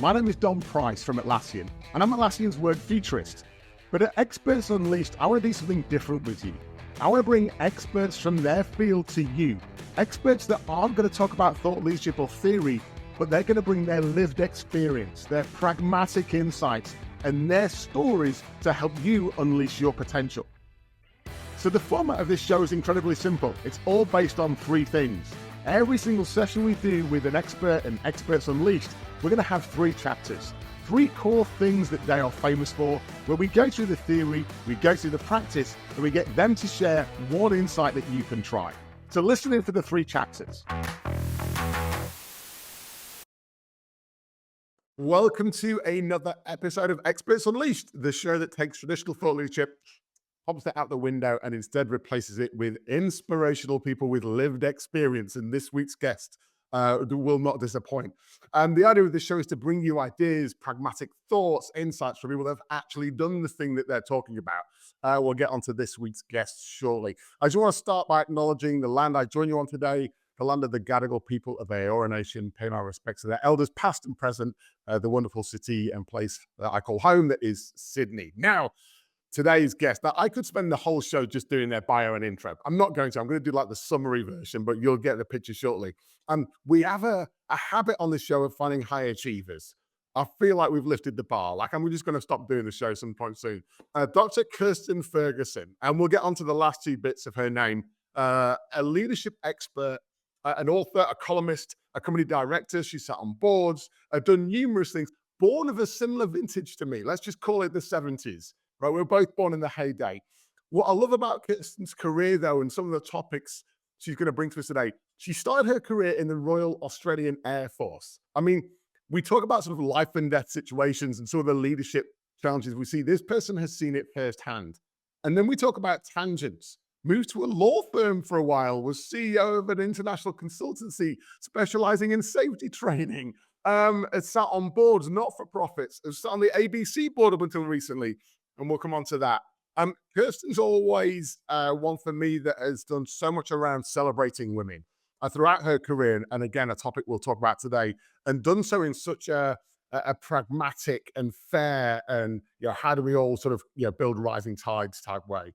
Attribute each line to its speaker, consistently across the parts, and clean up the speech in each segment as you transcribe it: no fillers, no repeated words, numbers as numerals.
Speaker 1: My name is Don Price from Atlassian, and I'm Atlassian's word futurist. But at Experts Unleashed, I want to do something different with you. I want to bring experts from their field to you. Experts that aren't going to talk about thought leadership or theory, but they're going to bring their lived experience, their pragmatic insights, and their stories to help you unleash your potential. So the format of this show is incredibly simple. It's all based on three things. Every single session we do with an expert and Experts Unleashed, we're going to have three chapters, three core things that they are famous for, where we go through the theory, we go through the practice, and we get them to share one insight that you can try. So listen in for the three chapters. Welcome to another episode of Experts Unleashed, the show that takes traditional thought leadership, pops it out the window, and instead replaces it with inspirational people with lived experience. And this week's guest will not disappoint. The idea of this show is to bring you ideas, pragmatic thoughts, insights from people that have actually done the thing that they're talking about. We'll get onto this week's guest shortly. I just want to start by acknowledging the land I join you on today, the land of the Gadigal people of the Eora Nation, pay my respects to their elders, past and present, the wonderful city and place that I call home, that is Sydney. Now, today's guest, now I could spend the whole show just doing their bio and intro. I'm not going to. I'm going to do like the summary version, but you'll get the picture shortly. We have a habit on the show of finding high achievers. I feel like we've lifted the bar. Like, we're just going to stop doing the show some point soon. Dr. Kirstin Ferguson, and we'll get onto the last two bits of her name, a leadership expert, an author, a columnist, a company director. She sat on boards, done numerous things, born of a similar vintage to me. Let's just call it the 70s. Right, we were both born in the heyday. What I love about Kirstin's career, though, and some of the topics she's going to bring to us today, she started her career in the Royal Australian Air Force. I mean, we talk about sort of life and death situations and some of the leadership challenges we see. This person has seen it firsthand. And then we talk about tangents. Moved to a law firm for a while, was CEO of an international consultancy specializing in safety training. Has sat on boards, not-for-profits, has sat on the ABC board up until recently. And we'll come on to that. Kirstin's always one for me that has done so much around celebrating women throughout her career. And again, a topic we'll talk about today, and done so in such a pragmatic and fair and, how do we all sort of, build rising tides type way.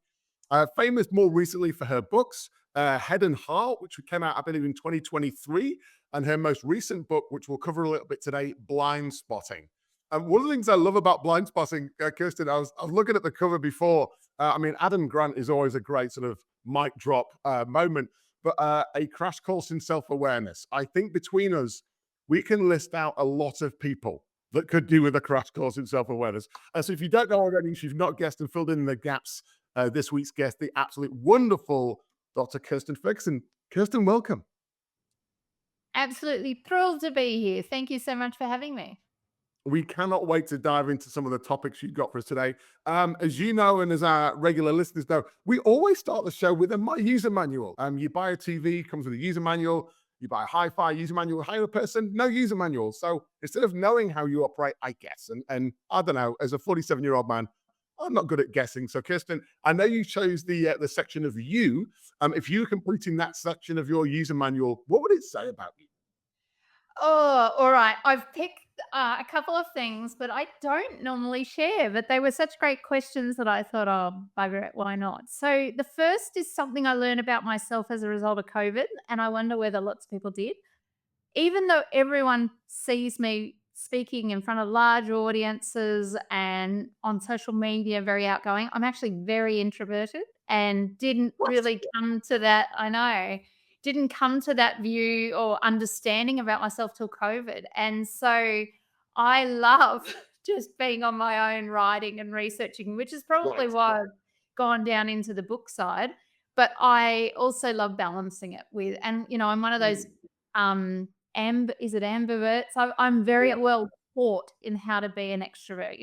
Speaker 1: Famous more recently for her books, Head and Heart, which came out, I believe, in 2023. And her most recent book, which we'll cover a little bit today, Blindspotting. One of the things I love about Blindspotting, Kirstin, I was looking at the cover before. Adam Grant is always a great sort of mic drop moment, but a crash course in self-awareness. I think between us, we can list out a lot of people that could do with a crash course in self-awareness. So if you don't know already, if you've not guessed and filled in the gaps, this week's guest, the absolute wonderful Dr. Kirstin Ferguson. Kirstin, welcome.
Speaker 2: Absolutely thrilled to be here. Thank you so much for having me.
Speaker 1: We cannot wait to dive into some of the topics you've got for us today. As you know, and as our regular listeners know, we always start the show with a user manual. You buy a TV, comes with a user manual. You buy a hi-fi user manual, hire a person, no user manual. So instead of knowing how you operate, I guess. And I don't know, as a 47-year-old man, I'm not good at guessing. So Kirstin, I know you chose the section of you. If you were completing that section of your user manual, what would it say about you?
Speaker 2: Oh, all right. I've picked a couple of things, but I don't normally share. But they were such great questions that I thought, oh, bugger it, why not? So the first is something I learned about myself as a result of COVID, and I wonder whether lots of people did. Even though everyone sees me speaking in front of large audiences and on social media, very outgoing, I'm actually very introverted and didn't really come to that. I know. Didn't come to that view or understanding about myself till COVID. And so I love just being on my own writing and researching, which is probably why I've gone down into the book side. But I also love balancing it with, and I'm one of those is it ambiverts? I'm very well taught in how to be an extrovert,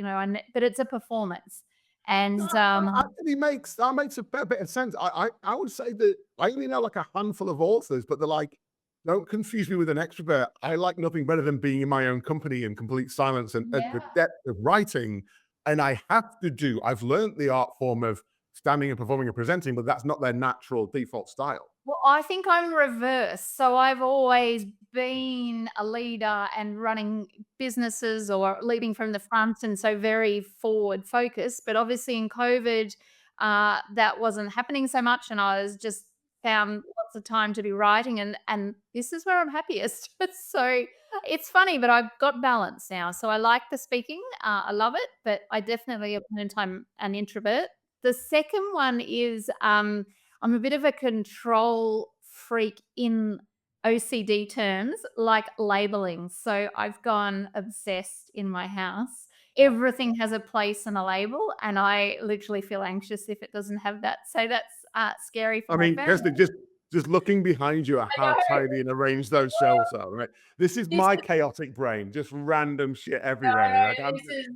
Speaker 2: but it's a performance. And
Speaker 1: That makes a fair bit of sense. I would say that I only know like a handful of authors, but they're like, don't confuse me with an extrovert. I like nothing better than being in my own company in complete silence and the depth of writing. And I've learned the art form of standing and performing and presenting, but that's not their natural default style.
Speaker 2: Well, I think I'm reverse. So I've always been a leader and running businesses or leading from the front, and so very forward focused. But obviously in COVID, that wasn't happening so much, and I was just found lots of time to be writing, and this is where I'm happiest. So it's funny, but I've got balance now. So I like the speaking. I love it, but I definitely at one time an introvert. The second one is I'm a bit of a control freak in OCD terms, like labeling. So I've gone obsessed in my house. Everything has a place and a label, and I literally feel anxious if it doesn't have that. So that's scary for
Speaker 1: I
Speaker 2: my
Speaker 1: mean,
Speaker 2: family.
Speaker 1: Kirstin, just looking behind you at
Speaker 2: I
Speaker 1: how
Speaker 2: know.
Speaker 1: tidy and arranged those shelves are, right? This is
Speaker 2: This
Speaker 1: my chaotic brain, just random shit everywhere. Like I'm
Speaker 2: This is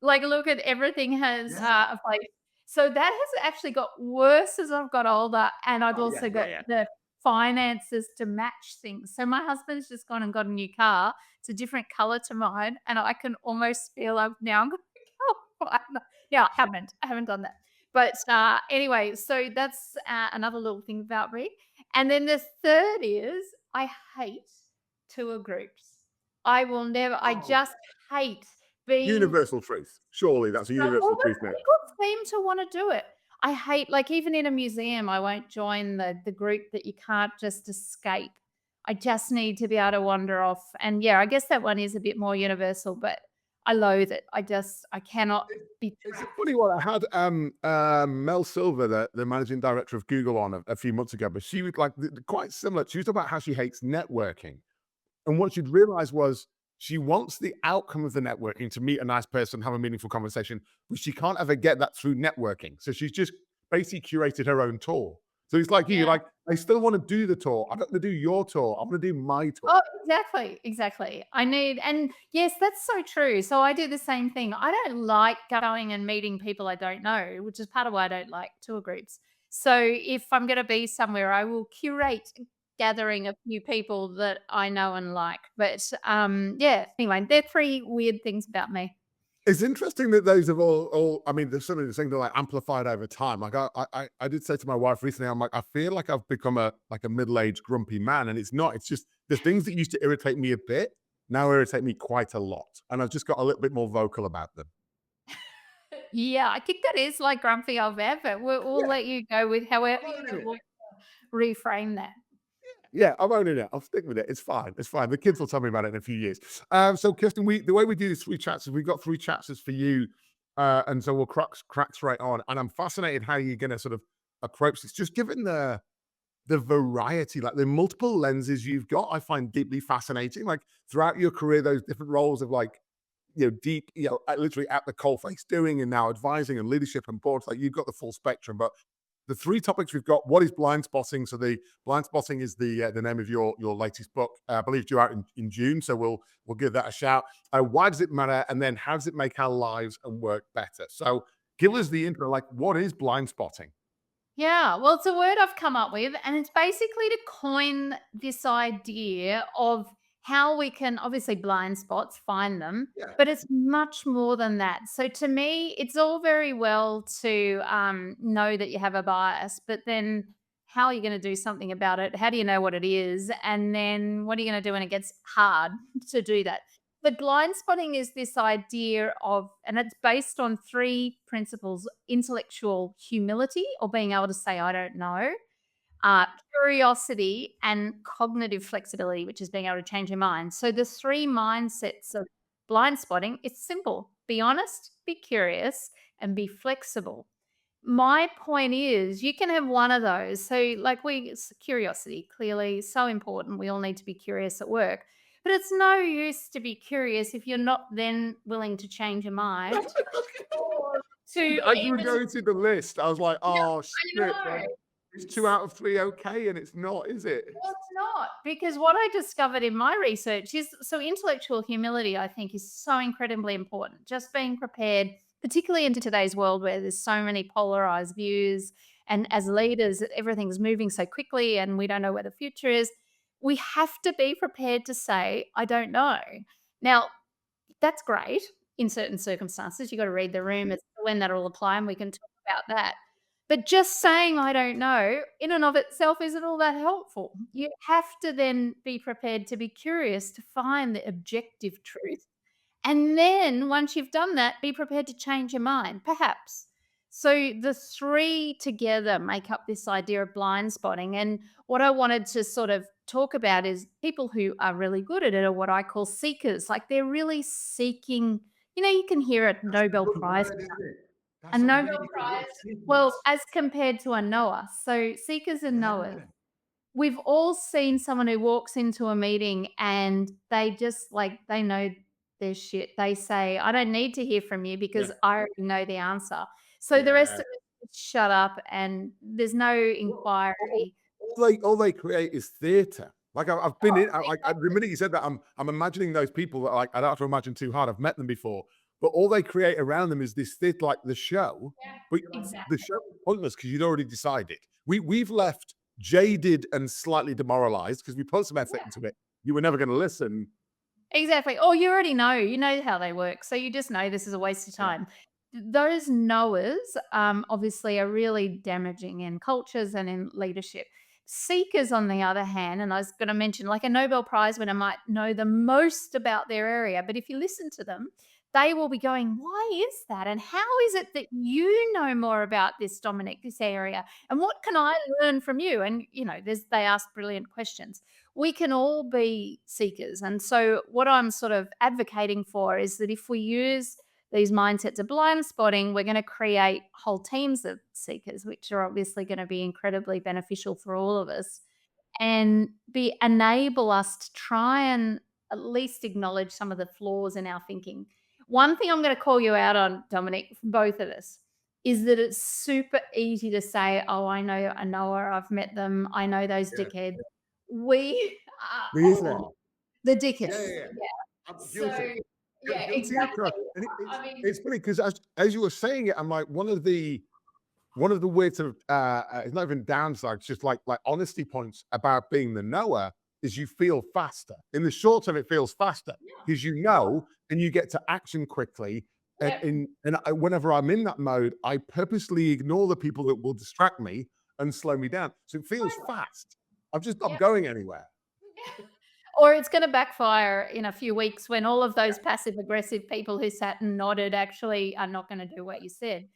Speaker 2: like, look at everything has,
Speaker 1: yeah.
Speaker 2: a place. So that has actually got worse as I've got older, and I've
Speaker 1: Oh, yeah,
Speaker 2: also
Speaker 1: yeah,
Speaker 2: got
Speaker 1: yeah.
Speaker 2: the finances to match things. So my husband's just gone and got a new car. It's a different color to mine, and I can almost feel I've now got a car. Yeah, I haven't done that. But, anyway, so that's, another little thing about me. And then the third is I hate tour groups. I
Speaker 1: Oh,
Speaker 2: just hate being
Speaker 1: universal truth. Surely that's a
Speaker 2: well,
Speaker 1: universal
Speaker 2: but
Speaker 1: truth now.
Speaker 2: people seem to wanna do it. I hate like, even in a museum, I won't join the group that you can't just escape. I just need to be able to wander off, and yeah, I guess that one is a bit more universal, but I loathe it. I cannot be
Speaker 1: It's a
Speaker 2: trapped.
Speaker 1: funny one. I had Mel Silver, the managing director of Google, on a few months ago, but she was like quite similar. She was talking about how she hates networking. And what she'd realized was she wants the outcome of the networking to meet a nice person, have a meaningful conversation, but she can't ever get that through networking. So she's just basically curated her own tour. So it's like you,
Speaker 2: Yeah.
Speaker 1: like, I still want to do the tour. I don't want to do your tour. I want to do my tour.
Speaker 2: Oh, exactly, exactly. I need and yes, that's so true. So I do the same thing. I don't like going and meeting people I don't know, which is part of why I don't like tour groups. So if I'm going to be somewhere, I will curate gathering a few people that I know and like. But yeah, anyway, they're three weird things about me.
Speaker 1: It's interesting that those have all I mean, there's some of these things that are like amplified over time. Like I did say to my wife recently, I'm like, I feel like I've become a middle-aged grumpy man. And it's not, it's just the things that used to irritate me a bit now irritate me quite a lot. And I've just got a little bit more vocal about them.
Speaker 2: Yeah, I think that is like grumpy old Bev, but we'll
Speaker 1: Yeah,
Speaker 2: let you go with however
Speaker 1: I'm
Speaker 2: you
Speaker 1: owning it.
Speaker 2: want to reframe that.
Speaker 1: Yeah, I'm owning it. I'll stick with it. It's fine. It's fine. The kids will tell me about it in a few years. So Kirsten, the way we do these three chats is we've got three chapters for you. And so we'll crack straight on. And I'm fascinated how you're gonna sort of approach this. Just given the variety, like the multiple lenses you've got, I find deeply fascinating. Like throughout your career, those different roles of like, deep, literally at the coalface doing and now advising and leadership and boards, like you've got the full spectrum. But the three topics we've got, what is blind spotting? So the blind spotting is the name of your latest book. I believe due out in June. So we'll give that a shout. Why does it matter? And then how does it make our lives and work better? So give us the intro, like what is blind spotting?
Speaker 2: Yeah, well, it's a word I've come up with, and it's basically to coin this idea of how we can obviously blind spots, find them,
Speaker 1: Yeah.
Speaker 2: but it's much more than that. So to me, it's all very well to know that you have a bias, but then how are you going to do something about it? How do you know what it is? And then what are you going to do when it gets hard to do that? But blind spotting is this idea of, and it's based on three principles: intellectual humility, or being able to say, I don't know, uh, curiosity, and cognitive flexibility, which is being able to change your mind. So the three mindsets of blind spotting, it's simple: be honest, be curious, and be flexible. My point is, you can have one of those. So, like, curiosity, clearly so important. We all need to be curious at work. But it's no use to be curious if you're not then willing to change your mind or to
Speaker 1: As you were
Speaker 2: even.
Speaker 1: going through the list, I was like,
Speaker 2: Yeah,
Speaker 1: oh shit,
Speaker 2: I
Speaker 1: man.
Speaker 2: know.
Speaker 1: It's 2 out of 3 okay, and it's not, is it?
Speaker 2: Well, it's not, because what I discovered in my research is, so intellectual humility, I think, is so incredibly important. Just being prepared, particularly into today's world where there's so many polarized views, and as leaders, everything's moving so quickly and we don't know where the future is. We have to be prepared to say, I don't know. Now, that's great in certain circumstances. You got to read the room as to when that'll apply, and we can talk about that. But just saying I don't know in and of itself isn't all that helpful. You have to then be prepared to be curious to find the objective truth. And then once you've done that, be prepared to change your mind, perhaps. So the three together make up this idea of blind spotting. And what I wanted to sort of talk about is people who are really good at it are what I call seekers. Like they're really seeking, you can hear a
Speaker 1: That's a
Speaker 2: Nobel
Speaker 1: good
Speaker 2: Prize.
Speaker 1: word, isn't it?
Speaker 2: A
Speaker 1: That's a
Speaker 2: Nobel
Speaker 1: really good word,
Speaker 2: Prize, well,
Speaker 1: seekers.
Speaker 2: as compared to a knower. So seekers and knowers.
Speaker 1: Yeah.
Speaker 2: We've all seen someone who walks into a meeting and they just like they know their shit. They say, "I don't need to hear from you
Speaker 1: Yeah.
Speaker 2: because I already know the answer." So the rest
Speaker 1: Yeah.
Speaker 2: of us just shut up and there's no
Speaker 1: Well, all
Speaker 2: inquiry.
Speaker 1: all they create is theatre. Like, I've been
Speaker 2: Oh,
Speaker 1: in the minute you said that, I'm imagining those people that, like, I don't have to imagine too hard, I've met them before, but all they create around them is this theatre, like, the show,
Speaker 2: yeah,
Speaker 1: but you're like, the
Speaker 2: exactly.
Speaker 1: show is pointless because 'cause you'd already decided. We've left jaded and slightly demoralized because we put some effort into it. You were never gonna listen.
Speaker 2: Exactly. Or you know how they work. So you just know this is a waste of
Speaker 1: Yeah.
Speaker 2: time. Those knowers obviously are really damaging in cultures and in leadership. Seekers, on the other hand, and I was going to mention like a Nobel Prize winner might know the most about their area, but if you listen to them, they will be going, why is that? And how is it that you know more about this, Dominic, this area? And what can I learn from you? And, they ask brilliant questions. We can all be seekers. And so, what I'm sort of advocating for is that if we use these mindsets of blind spotting, we're going to create whole teams of seekers, which are obviously going to be incredibly beneficial for all of us and enable us to try and at least acknowledge some of the flaws in our thinking. One thing I'm going to call you out on, Dominic, from both of us, is that it's super easy to say, "Oh, I know a knower. I've met them. I know those
Speaker 1: Yeah.
Speaker 2: dickheads." We are
Speaker 1: Me as well.
Speaker 2: all the
Speaker 1: Yeah,
Speaker 2: dickheads.
Speaker 1: yeah, yeah.
Speaker 2: Yeah.
Speaker 1: I'm
Speaker 2: So,
Speaker 1: guilty.
Speaker 2: yeah,
Speaker 1: Guilty as
Speaker 2: exactly.
Speaker 1: charged. And
Speaker 2: I mean,
Speaker 1: it's funny because as you were saying it, I'm like, one of the weird sort of it's not even downsides, just like honesty points about being the knower is you feel faster. In the short term, it feels faster
Speaker 2: yeah,
Speaker 1: because you know and you get to action quickly. And
Speaker 2: yeah,
Speaker 1: whenever I'm in that mode, I purposely ignore the people that will distract me and slow me down. So it feels fast. I'm just not
Speaker 2: yeah.
Speaker 1: going anywhere.
Speaker 2: Or it's gonna backfire in a few weeks when all of
Speaker 1: Yeah.
Speaker 2: those passive aggressive people who sat and nodded actually are not gonna do what you said.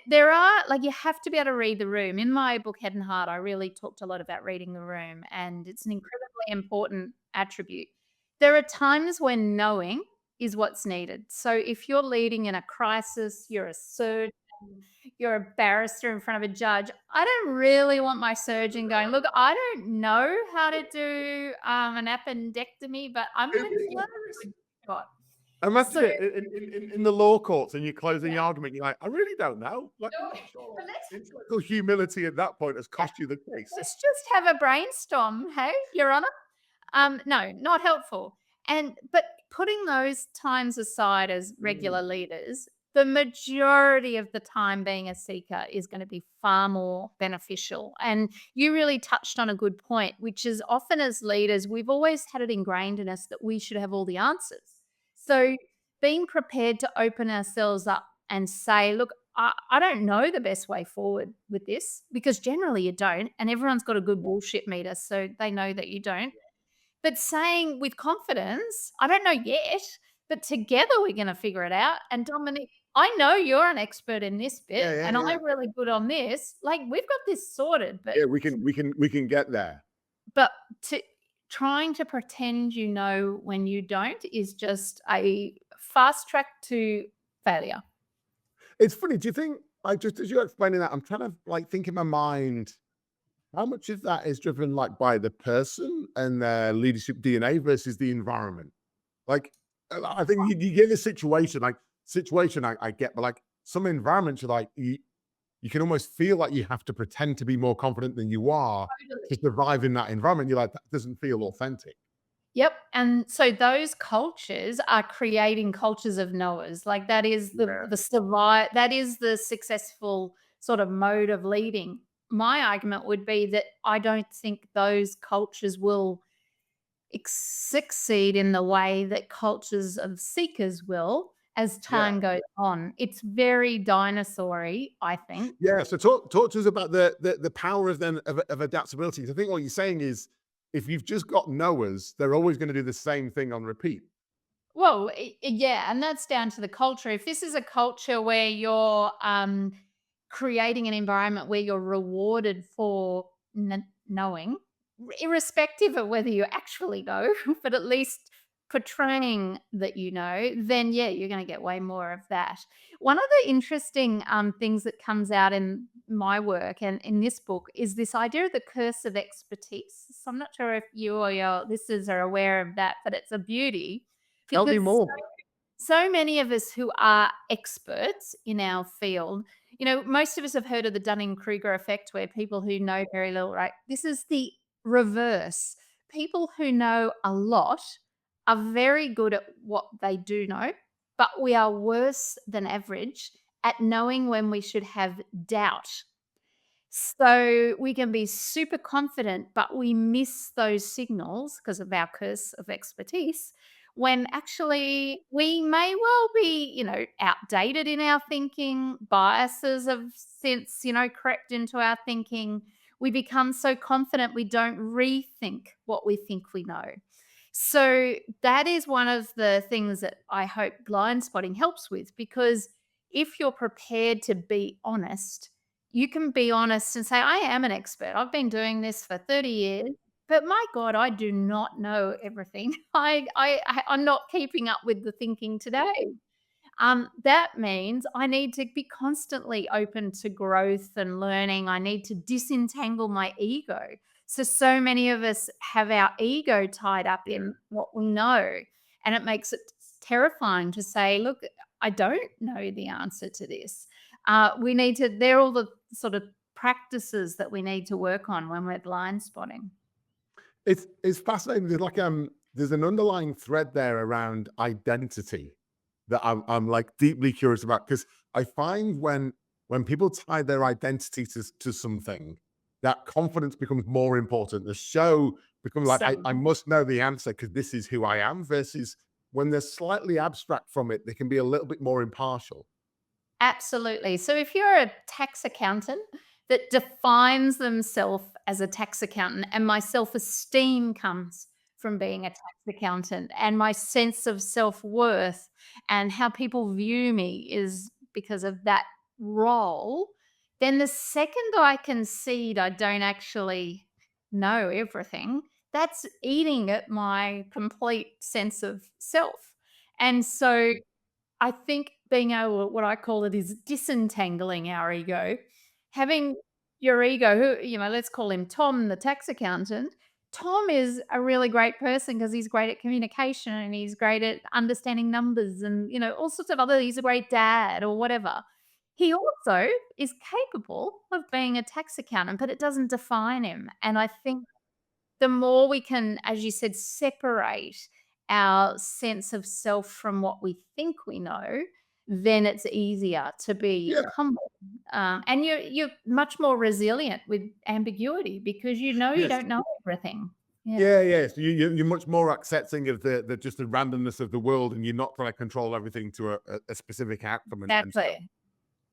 Speaker 2: There are like, you have to be able to read the room. In my book, Head and Heart, I really talked a lot about reading the room, and it's an incredibly important attribute. There are times when knowing is what's needed. So if you're leading in a crisis, you're a surgeon, you're a barrister in front of a judge. I don't really want my surgeon going, look, I don't know how to do an appendectomy, but I'm going
Speaker 1: It'd
Speaker 2: to
Speaker 1: be
Speaker 2: give you
Speaker 1: hilarious.
Speaker 2: a shot.
Speaker 1: Imagine
Speaker 2: So,
Speaker 1: it in the law courts and you're closing
Speaker 2: yeah,
Speaker 1: the argument. You're like, I really don't know. Like, I'm
Speaker 2: no,
Speaker 1: not sure.
Speaker 2: but
Speaker 1: Intellectual humility at that point has
Speaker 2: yeah,
Speaker 1: cost you the case.
Speaker 2: let's just have a brainstorm, hey, Your Honor? No, not helpful. But putting those times aside as regular
Speaker 1: Mm.
Speaker 2: leaders, the majority of the time being a seeker is going to be far more beneficial. And you really touched on a good point, which is often as leaders, we've always had it ingrained in us that we should have all the answers. So being prepared to open ourselves up and say, look, I don't know the best way forward with this because generally you don't, and everyone's got a good bullshit meter, so they know that you don't, but saying with confidence, "I don't know yet, but together we're gonna figure it out, and Dominic, I know you're an expert in this bit,
Speaker 1: Yeah, yeah,
Speaker 2: and
Speaker 1: yeah.
Speaker 2: I'm really good on this. Like, we've got this sorted." But
Speaker 1: Yeah, we can get there.
Speaker 2: but to trying to pretend you know when you don't is just a fast track to failure.
Speaker 1: It's funny. Do you think, like, just as you're explaining that, I'm trying to like think in my mind how much of that is driven like by the person and their leadership DNA versus the environment? Like, I think you get a situation, like situation I get, but like some environments, you're like you can almost feel like you have to pretend to be more confident than you are to
Speaker 2: Totally.
Speaker 1: survive in that environment. You're like, that doesn't feel authentic.
Speaker 2: Yep, and so those cultures are creating cultures of knowers. Like that is
Speaker 1: Yeah.
Speaker 2: that is the successful sort of mode of leading. My argument would be that I don't think those cultures will succeed in the way that cultures of seekers will, as
Speaker 1: Yeah.
Speaker 2: time goes on. It's very dinosaur-y, I think.
Speaker 1: Yeah. So talk to us about the power of then of adaptability. 'Cause I think what you're saying is if you've just got knowers, they're always going to do the same thing on repeat.
Speaker 2: Well, yeah, and that's down to the culture. If this is a culture where you're creating an environment where you're rewarded for knowing, irrespective of whether you actually know, but at least portraying that you know, then yeah, you're going to get way more of that. One of the interesting things that comes out in my work and in this book is this idea of the curse of expertise. So I'm not sure if you or your listeners are aware of that, but it's a beauty
Speaker 1: Tell me
Speaker 2: because
Speaker 1: more.
Speaker 2: so many of us who are experts in our field, most of us have heard of the Dunning-Kruger effect where people who know very little, right? This is the reverse. People who know a lot are very good at what they do know, but we are worse than average at knowing when we should have doubt. So we can be super confident, but we miss those signals because of our curse of expertise when actually we may well be, outdated in our thinking, biases have since, crept into our thinking. We become so confident we don't rethink what we think we know. So that is one of the things that I hope blind spotting helps with because if you're prepared to be honest, you can be honest and say, I am an expert. I've been doing this for 30 years, but my God, I do not know everything. I'm not keeping up with the thinking today. That means I need to be constantly open to growth and learning. I need to disentangle my ego. So many of us have our ego tied up in what we know. And it makes it terrifying to say, look, I don't know the answer to this. They're all the sort of practices that we need to work on when we're blind spotting.
Speaker 1: It's fascinating. There's an underlying thread there around identity that I'm like deeply curious about because I find when people tie their identity to something, that confidence becomes more important. The show becomes like I
Speaker 2: So
Speaker 1: must know the answer because this is who I am. Versus when they're slightly abstract from it, they can be a little bit more impartial.
Speaker 2: absolutely. So if you're a tax accountant that defines themselves as a tax accountant, and my self esteem comes from being a tax accountant, and my sense of self worth and how people view me is because of that role, then the second I concede I don't actually know everything, that's eating at my complete sense of self. And so I think being able what I call it is disentangling our ego. Having your ego, who, let's call him Tom, the tax accountant. Tom is a really great person because he's great at communication and he's great at understanding numbers and, all sorts of other he's a great dad or whatever. He also is capable of being a tax accountant, but it doesn't define him. And I think the more we can, as you said, separate our sense of self from what we think we know, then it's easier to be
Speaker 1: Yeah.
Speaker 2: humble. And you're much more resilient with ambiguity because you
Speaker 1: Yes.
Speaker 2: don't know everything. Yeah,
Speaker 1: Yeah, yeah. So you're much more accepting of the just the randomness of the world, and you're not trying to control everything to a specific outcome and stuff.
Speaker 2: exactly.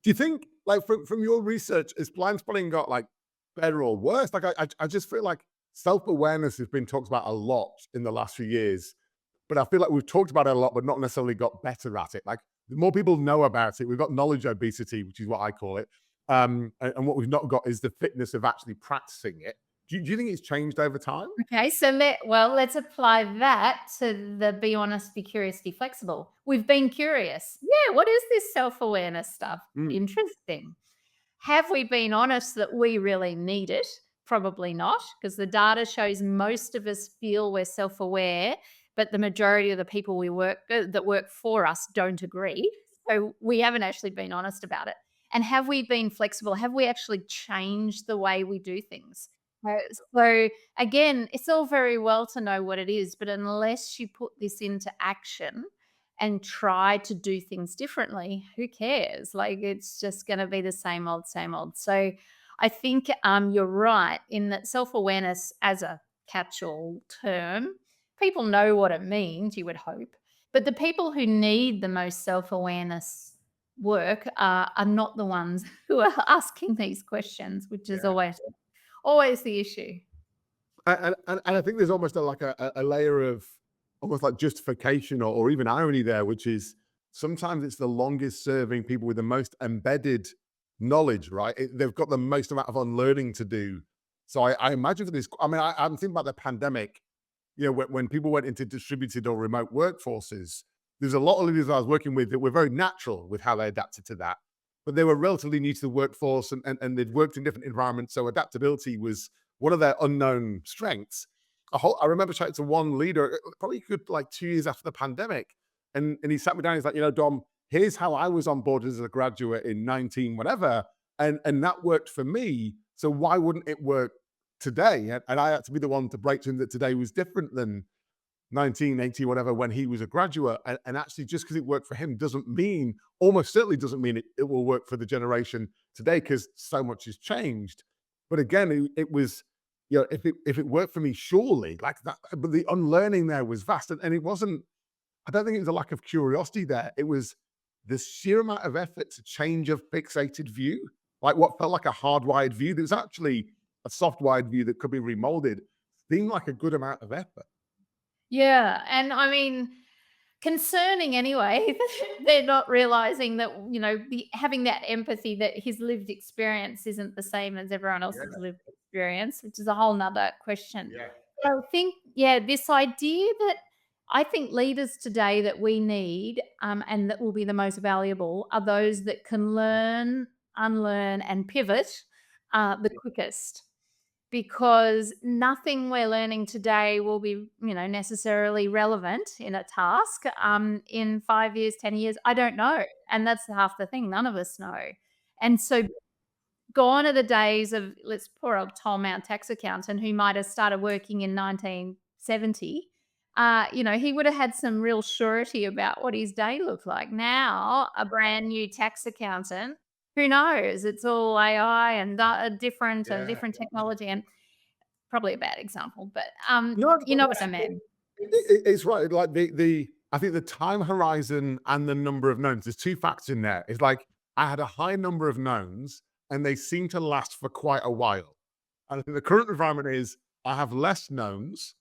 Speaker 1: Do you think, like, from your research, is blind spotting got like better or worse? Like, I just feel like self awareness has been talked about a lot in the last few years, but I feel like we've talked about it a lot, but not necessarily got better at it. Like, the more people know about it, we've got knowledge obesity, which is what I call it, and what we've not got is the fitness of actually practicing it. Do you think it's changed over time?
Speaker 2: Okay, so let's apply that to the be honest, be curious, be flexible. We've been curious. Yeah, what is this self-awareness stuff?
Speaker 1: Mm.
Speaker 2: Interesting. Have we been honest that we really need it? Probably not, because the data shows most of us feel we're self-aware, but the majority of the people that work for us don't agree. So we haven't actually been honest about it. And have we been flexible? Have we actually changed the way we do things? Uh, So again, it's all very well to know what it is, but unless you put this into action, and try to do things differently, who cares? Like it's just going to be the same old, same old. So I think you're right in that self awareness as a catch all term, people know what it means, you would hope. But the people who need the most self-awareness work are not the ones who are asking these questions, which is
Speaker 1: Yeah.
Speaker 2: always the issue.
Speaker 1: And I think there's almost a layer of almost like justification or even irony there, which is sometimes it's the longest serving people with the most embedded knowledge, right? They've got the most amount of unlearning to do. So I imagine for this, I mean, I'm thinking about the pandemic, when people went into distributed or remote workforces, there's a lot of leaders I was working with that were very natural with how they adapted to that, but they were relatively new to the workforce and they'd worked in different environments. So adaptability was one of their unknown strengths. I remember chatting to one leader, probably good like 2 years after the pandemic, and he sat me down. He's like, Dom, here's how I was on board as a graduate in 19 whatever, and that worked for me. So why wouldn't it work today? And I had to be the one to break to him that today was different than 1980, whatever, when he was a graduate. And actually, just because it worked for him doesn't mean, almost certainly doesn't mean it will work for the generation today because so much has changed. But again, it was, if it worked for me, surely like that. But the unlearning there was vast. And it wasn't, I don't think it was a lack of curiosity there. It was the sheer amount of effort to change a fixated view, like what felt like a hardwired view. There's actually a soft wired view that could be remolded, seemed like a good amount of effort.
Speaker 2: Yeah, and I mean, concerning anyway, that they're not realizing that, having that empathy that his lived experience isn't the same as everyone else's
Speaker 1: Yeah,
Speaker 2: lived experience, which is a whole nother question.
Speaker 1: yeah.
Speaker 2: I think, yeah, this idea that I think leaders today that we need, and that will be the most valuable are those that can learn, unlearn, and pivot the quickest, because nothing we're learning today will be, necessarily relevant in a task in 5 years, 10 years. I don't know. And that's half the thing. None of us know. And so gone are the days of, let's poor old Tom, our tax accountant, who might have started working in 1970. He would have had some real surety about what his day looked like. Now, a brand new tax accountant, who knows? It's all AI and
Speaker 1: Yeah.
Speaker 2: different technology, and probably a bad example, but
Speaker 1: No,
Speaker 2: you
Speaker 1: but
Speaker 2: know what I mean.
Speaker 1: it's right. Like the I think the time horizon and the number of knowns. There's two facts in there. It's like I had a high number of knowns, and they seem to last for quite a while. And I think the current environment is I have less knowns,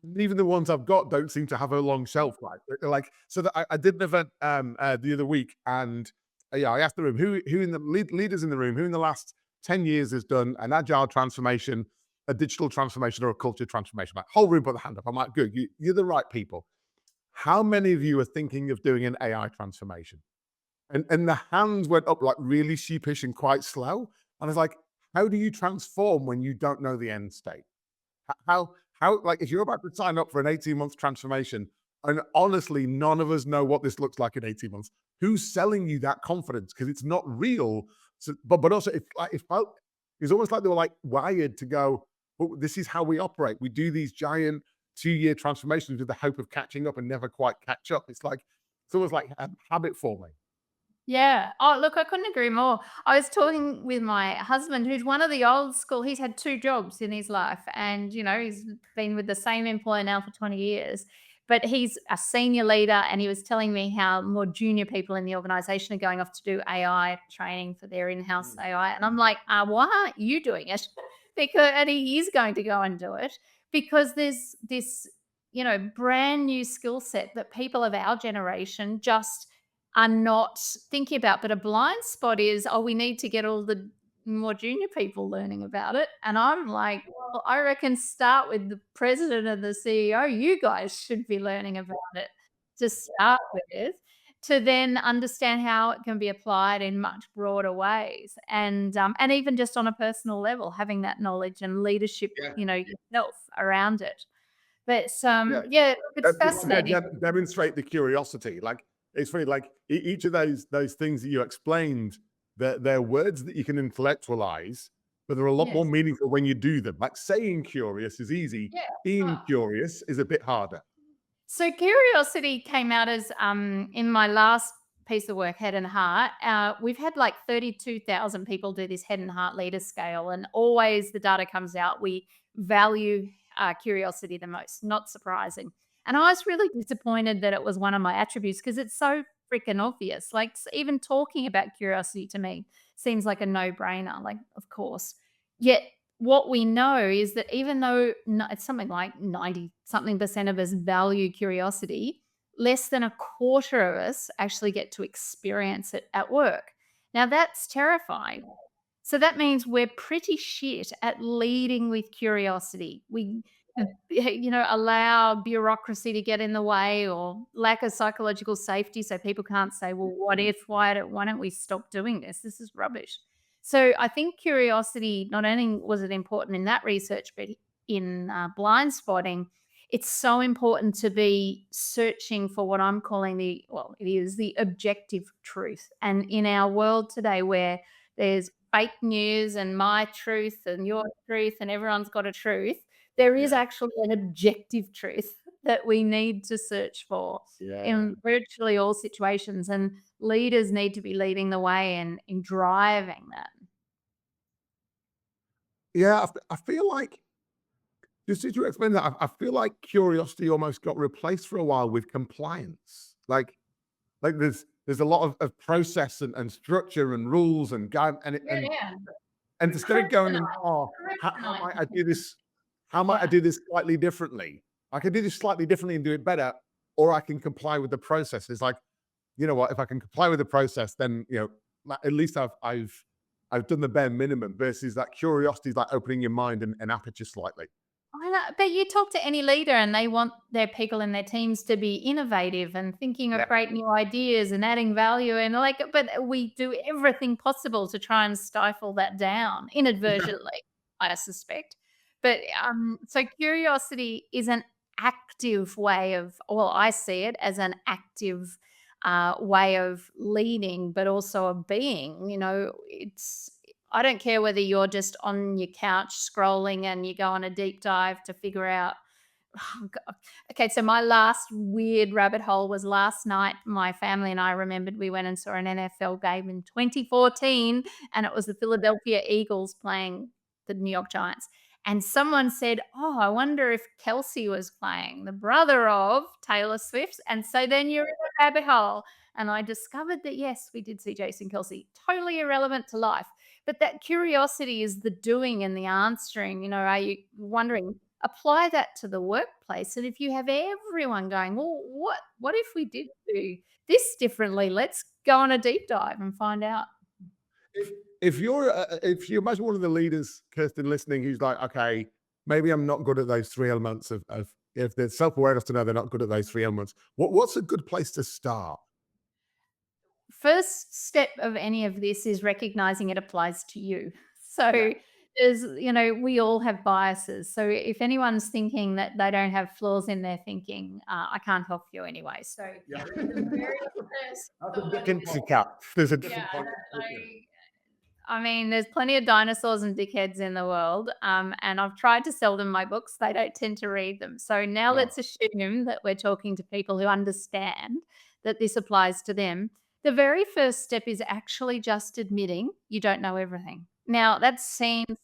Speaker 1: and even the ones I've got don't seem to have a long shelf life. They're like so that I did an event the other week, and yeah, I asked the room who in the leaders in the room who in the last 10 years has done an agile transformation, a digital transformation, or a culture transformation. Like whole room put the hand up. I'm like, good, you're the right people. How many of you are thinking of doing an AI transformation? And the hands went up like really sheepish and quite slow. And I was like, how do you transform when you don't know the end state? How like if you're about to sign up for an 18-month transformation, and honestly, none of us know what this looks like in 18 months. Who's selling you that confidence? Because it's not real. So, but also it felt it's almost like they were like wired to go, well, this is how we operate. We do these giant 2-year transformations with the hope of catching up and never quite catch up. It's almost like a habit forming.
Speaker 2: Yeah. Oh, look, I couldn't agree more. I was talking with my husband, who's one of the old school. He's had 2 jobs in his life, and, he's been with the same employer now for 20 years. But he's a senior leader, and he was telling me how more junior people in the organization are going off to do AI training for their in-house
Speaker 1: Mm.
Speaker 2: AI. And I'm like, why aren't you doing it? Because and he is going to go and do it, because there's this, brand new skill set that people of our generation just are not thinking about. But a blind spot is, we need to get all the more junior people learning about it. And I'm like, well, I reckon start with the president and the CEO. You guys should be learning about it to start with, to then understand how it can be applied in much broader ways. And even just on a personal level, having that knowledge and leadership,
Speaker 1: Yeah.
Speaker 2: yourself around it. But
Speaker 1: Yeah.
Speaker 2: yeah, it's fascinating.
Speaker 1: Demonstrate the curiosity. Like it's funny, like each of those things that you explained, they're words that you can intellectualize, but they're a lot more
Speaker 2: Yes.
Speaker 1: meaningful when you do them. Like saying curious is easy,
Speaker 2: Yeah.
Speaker 1: being curious is a bit harder.
Speaker 2: So curiosity came out as in my last piece of work, Head and Heart. We've had like 32,000 people do this Head and Heart leader scale, and always the data comes out. We value curiosity the most. Not surprising. And I was really disappointed that it was one of my attributes because it's so freaking obvious. Like even talking about curiosity to me seems like a no-brainer. Like, of course. Yet what we know is that even though it's something like 90 something percent of us value curiosity, less than a quarter of us actually get to experience it at work. Now that's terrifying. So that means we're pretty shit at leading with curiosity. We, allow bureaucracy to get in the way or lack of psychological safety so people can't say, well, what if, why don't we stop doing this? This is rubbish. So I think curiosity, not only was it important in that research, but in blind spotting, it's so important to be searching for what I'm calling it is the objective truth. And in our world today where there's fake news and my truth and your truth and everyone's got a truth, there is
Speaker 1: Yeah.
Speaker 2: actually an objective truth that we need to search for
Speaker 1: Yeah.
Speaker 2: in virtually all situations, and leaders need to be leading the way and in driving that.
Speaker 1: Yeah. I feel like, just as you explain that, I feel like curiosity almost got replaced for a while with compliance. Like there's a lot of process and structure and rules and guide
Speaker 2: Yeah, yeah.
Speaker 1: and instead of going and, oh, how
Speaker 2: Kryptonite.
Speaker 1: might I do this? How might I
Speaker 2: Yeah.
Speaker 1: do this slightly differently? I can do this slightly differently and do it better, or I can comply with the process. It's like, you know what? If I can comply with the process, then at least I've done the bare minimum. Versus that curiosity is like opening your mind and aperture slightly.
Speaker 2: I know, but you talk to any leader and they want their people and their teams to be innovative and thinking
Speaker 1: Yeah.
Speaker 2: of great new ideas and adding value and but we do everything possible to try and stifle that down inadvertently, I suspect. But so curiosity is an active way of, well, I see it as an active way of leading, but also of being. I don't care whether you're just on your couch scrolling and you go on a deep dive to figure out. Oh, God. Okay, so my last weird rabbit hole was last night. My family and I remembered we went and saw an NFL game in 2014, and it was the Philadelphia Eagles playing the New York Giants. And someone said, "Oh, I wonder if Kelsey was playing, the brother of Taylor Swift." And so then you're in a rabbit hole. And I discovered that yes, we did see Jason Kelsey. Totally irrelevant to life. But that curiosity is the doing and the answering. Are you wondering? Apply that to the workplace, and if you have everyone going, "Well, what if we did do this differently? Let's go on a deep dive and find out."
Speaker 1: If if you imagine one of the leaders, Kirsten, listening, who's like, okay, maybe I'm not good at those three elements of if they're self-aware enough to know they're not good at those three elements, what's a good place to start?
Speaker 2: First step of any of this is recognizing it applies to you.
Speaker 1: Yeah.
Speaker 2: So we all have biases. So if anyone's thinking that they don't have flaws in their thinking, I can't help you anyway. So
Speaker 1: Yeah.
Speaker 2: the very first
Speaker 1: That's a
Speaker 2: thought
Speaker 1: different
Speaker 2: is,
Speaker 1: cat. There's a
Speaker 2: yeah,
Speaker 1: different point.
Speaker 2: like I mean, there's plenty of dinosaurs and dickheads in the world, and I've tried to sell them my books. They don't tend to read them. So now
Speaker 1: No.
Speaker 2: let's assume that we're talking to people who understand that this applies to them. The very first step is actually just admitting you don't know everything. Now, that seems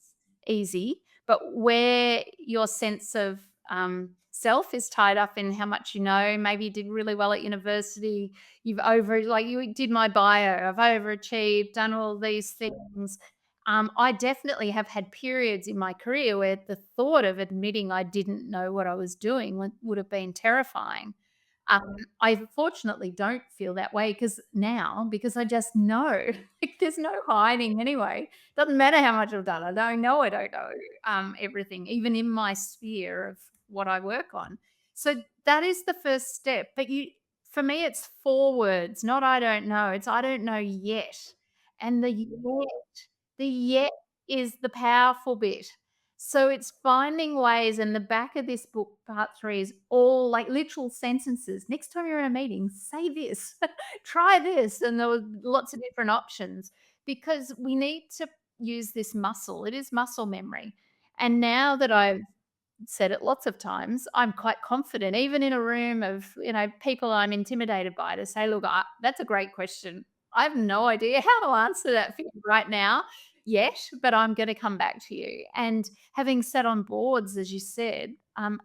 Speaker 2: easy, but where your sense of self is tied up in how much you know, maybe you did really well at university, like you did my bio, I've overachieved, done all these things. I definitely have had periods in my career where the thought of admitting I didn't know what I was doing would have been terrifying. I fortunately don't feel that way because I just know. Like, there's no hiding anyway. Doesn't matter how much I've done. I don't know everything, even in my sphere of what I work on. So that is the first step. But for me, it's 4 words, not I don't know. It's I don't know yet. And the yet is the powerful bit. So it's finding ways, and the back of this book, part 3, is all like literal sentences. Next time you're in a meeting, say this, try this. And there were lots of different options because we need to use this muscle. It is muscle memory. And now that I've said it lots of times, I'm quite confident, even in a room of, people I'm intimidated by, to say, look, that's a great question. I have no idea how to answer that for you right now yet, but I'm going to come back to you. And having sat on boards, as you said,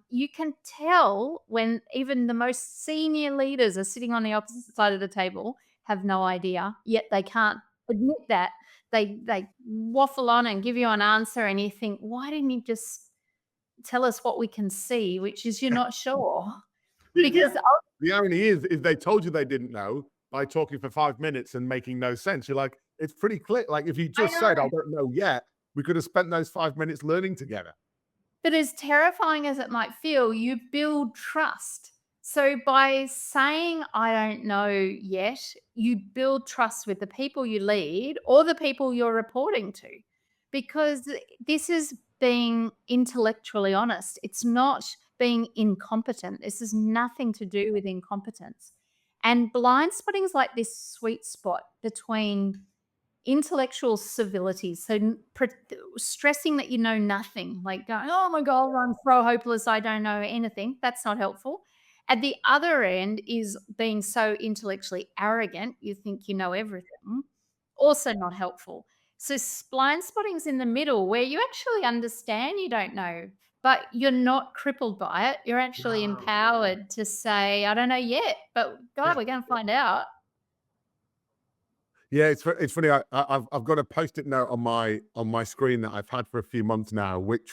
Speaker 2: You can tell when even the most senior leaders are sitting on the opposite side of the table, have no idea, yet they can't admit that. They waffle on and give you an answer, and you think, why didn't you just tell us what we can see, which is you're not sure.
Speaker 1: The, the,
Speaker 2: Because
Speaker 1: the irony is they told you they didn't know by talking for 5 minutes and making no sense. You're like, it's pretty clear. Like if you
Speaker 2: I
Speaker 1: just said, I
Speaker 2: know.
Speaker 1: don't know yet, we could have spent those 5 minutes learning together.
Speaker 2: But as terrifying as it might feel, you build trust. So by saying, I don't know yet, you build trust with the people you lead or the people you're reporting to, because this is being intellectually honest. It's not being incompetent. This has nothing to do with incompetence. And blind spotting is like this sweet spot between intellectual civility. So stressing that you know nothing, like going, oh my God, I'm so hopeless. I don't know anything. That's not helpful. At the other end is being so intellectually arrogant, you think you know everything. Also not helpful. So blind spotting is in the middle where you actually understand you don't know, but you're not crippled by it. You're actually
Speaker 1: Wow.
Speaker 2: empowered to say, I don't know yet, but God,
Speaker 1: Yeah.
Speaker 2: we're going to find out.
Speaker 1: Yeah, it's funny. I've got a post-it note on my screen that I've had for a few months now, which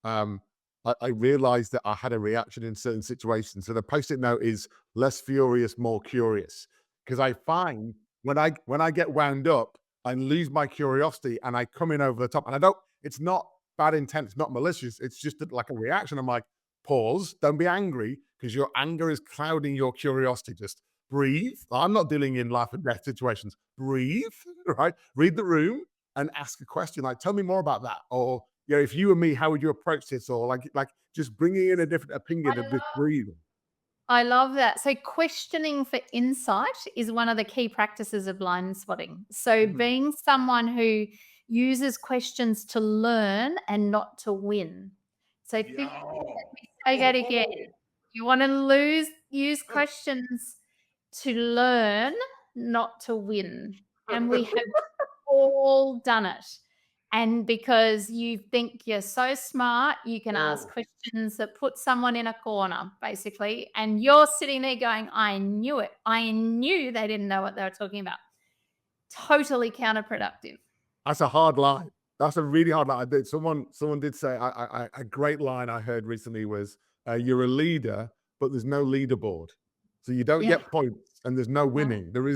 Speaker 1: um, I realized that I had a reaction in certain situations. So the post-it note is less furious, more curious, because I find when I get wound up, I lose my curiosity and I come in over the top. And I don't. It's not bad intent. It's not malicious. It's just like a reaction. I'm like, pause. Don't be angry because your anger is clouding your curiosity. Just breathe. I'm not dealing in life and death situations. Breathe, right? Read the room and ask a question like, tell me more about that. Or, you know, if you were me, how would you approach this? Or like just bringing in a different opinion and just breathing.
Speaker 2: I love that. So questioning for insight is one of the key practices of blind spotting. So
Speaker 1: Mhm.
Speaker 2: being someone who uses questions to learn and not to win. So
Speaker 1: Yeah.
Speaker 2: let me say that again. You want to use questions to learn, not to win. And we have all done it. And because you think you're so smart, you can ask
Speaker 1: Oh,
Speaker 2: questions that put someone in a corner, basically. And you're sitting there going, I knew it. I knew they didn't know what they were talking about. Totally counterproductive.
Speaker 1: that's a hard line. That's a really hard line. Someone did say a great line I heard recently was, "You're a leader, but there's no leaderboard, so you don't
Speaker 2: Yeah.
Speaker 1: get points, and there's no
Speaker 2: No.
Speaker 1: winning. There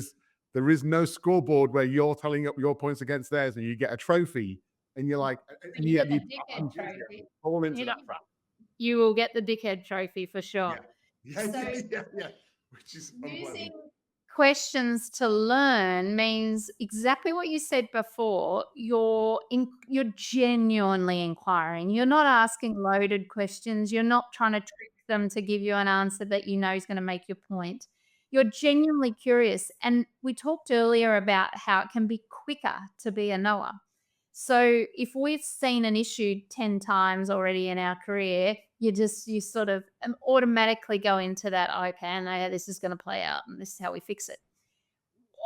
Speaker 1: is no scoreboard where you're tallying up your points against theirs, and you get a trophy, and you're like,
Speaker 2: But
Speaker 1: and
Speaker 2: you
Speaker 1: yet
Speaker 2: get the
Speaker 1: you,
Speaker 2: dickhead
Speaker 1: I'm guilty. I
Speaker 2: trophy.
Speaker 1: fall into
Speaker 2: You know,
Speaker 1: that trap.
Speaker 2: you will get the dickhead trophy for sure.
Speaker 1: Yeah, yeah,
Speaker 2: So
Speaker 1: yeah, which is
Speaker 2: using
Speaker 1: unpleasant.
Speaker 2: questions to learn means exactly what you said before. You're genuinely inquiring. You're not asking loaded questions. You're not trying to trick them to give you an answer that you know is going to make your point. You're genuinely curious. And we talked earlier about how it can be quicker to be a knower. So if we've seen an issue 10 times already in our career, you sort of automatically go into that, okay, I know how this is going to play out and this is how we fix it.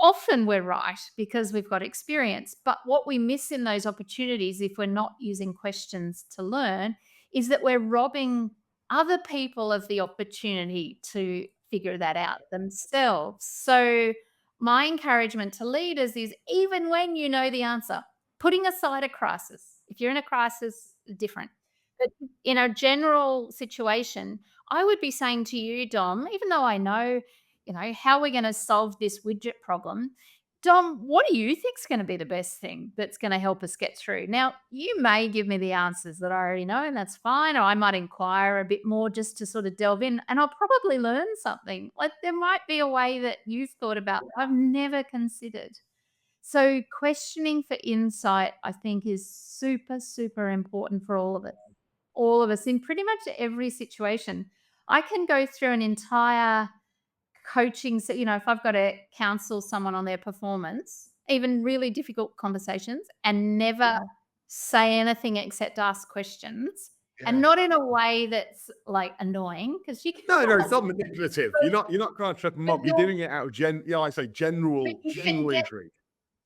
Speaker 2: Often we're right because we've got experience. But what we miss in those opportunities, if we're not using questions to learn, is that we're robbing other people of the opportunity to figure that out themselves. So, my encouragement to leaders is even when you know the answer, putting aside a crisis, if you're in a crisis, different. But in a general situation, I would be saying to you, Dom, even though I know how we're going to solve this widget problem. Dom, what do you think is going to be the best thing that's going to help us get through? Now, you may give me the answers that I already know, and that's fine. Or I might inquire a bit more just to sort of delve in, and I'll probably learn something. Like there might be a way that you've thought about that I've never considered. So, questioning for insight, I think, is super, super important for all of us. All of us in pretty much every situation. I can go through an entire coaching, so if I've got to counsel someone on their performance, even really difficult conversations, and never say anything except ask questions, and
Speaker 1: Yeah.
Speaker 2: not in a way that's like annoying because you can
Speaker 1: No, it's
Speaker 2: ask,
Speaker 1: not manipulative. You're not trying to trip them
Speaker 2: but,
Speaker 1: up. You're doing it out of I say
Speaker 2: but you can
Speaker 1: general
Speaker 2: get
Speaker 1: intrigue.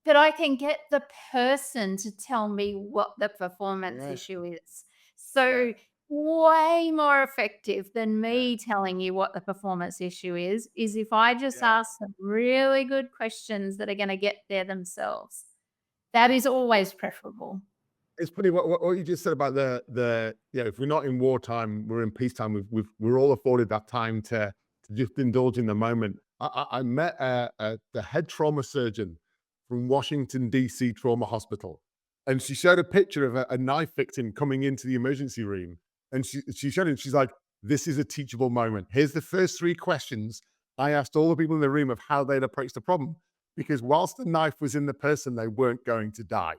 Speaker 2: but I can get the person to tell me what the performance
Speaker 1: Yeah,
Speaker 2: issue is.
Speaker 1: yeah.
Speaker 2: So way more effective than me telling you what the performance issue is if I just
Speaker 1: Yeah.
Speaker 2: ask some really good questions that are gonna get there themselves. That is always preferable.
Speaker 1: It's funny what you just said about if we're not in wartime, we're in peacetime. We're all afforded that time to just indulge in the moment. I met the head trauma surgeon from Washington D.C. Trauma Hospital, and she showed a picture of a knife victim coming into the emergency room, and she showed it. She's like, "This is a teachable moment. Here's the first three questions I asked all the people in the room of how they'd approach the problem, because whilst the knife was in the person, they weren't going to die."